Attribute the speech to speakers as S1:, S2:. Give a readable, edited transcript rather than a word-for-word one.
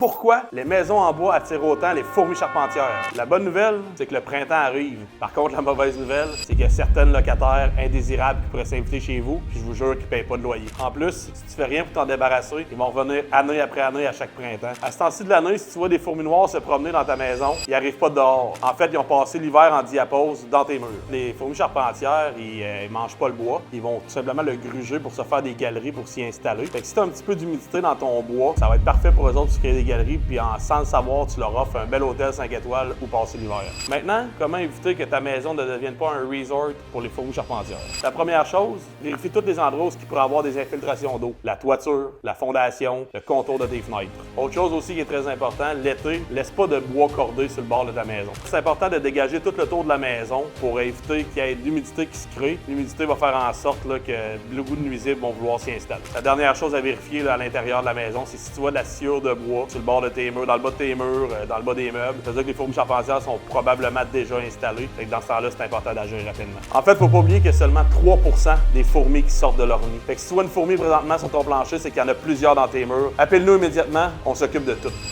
S1: Pourquoi les maisons en bois attirent autant les fourmis charpentières? La bonne nouvelle, c'est que le printemps arrive. Par contre, la mauvaise nouvelle, c'est qu'il y a certains locataires indésirables qui pourraient s'inviter chez vous, puis je vous jure qu'ils ne payent pas de loyer. En plus, si tu fais rien pour t'en débarrasser, ils vont revenir année après année à chaque printemps. À ce temps-ci de l'année, si tu vois des fourmis noires se promener dans ta maison, ils n'arrivent pas dehors. En fait, ils ont passé l'hiver en diapause dans tes murs. Les fourmis charpentières, ils mangent pas le bois. Ils vont tout simplement le gruger pour se faire des galeries pour s'y installer. Fait que si tu as un petit peu d'humidité dans ton bois, ça va être parfait pour eux autres de créer des galeries, puis sans le savoir, tu leur offres un bel hôtel 5 étoiles où passer l'hiver. Maintenant, comment éviter que ta maison ne devienne pas un resort pour les fourmis charpentières? La première chose, vérifie tous les endroits où il pourrait avoir des infiltrations d'eau. La toiture, la fondation, le contour de tes fenêtres. Autre chose aussi qui est très important, l'été, laisse pas de bois cordé sur le bord de ta maison. C'est important de dégager tout le tour de la maison pour éviter qu'il y ait de l'humidité qui se crée. L'humidité va faire en sorte que le goût de nuisibles vont vouloir s'y installer. La dernière chose à vérifier à l'intérieur de la maison, c'est si tu vois de la sciure de bois sur le bord de tes murs, dans le bas de tes murs, dans le bas des meubles. Ça veut dire que les fourmis charpentières sont probablement déjà installées. Fait que dans ce temps-là, c'est important d'agir rapidement. En fait, il ne faut pas oublier qu'il y a seulement 3% des fourmis qui sortent de leur nid. Fait que si tu vois une fourmi présentement sur ton plancher, c'est qu'il y en a plusieurs dans tes murs. Appelle-nous immédiatement, on s'occupe de tout.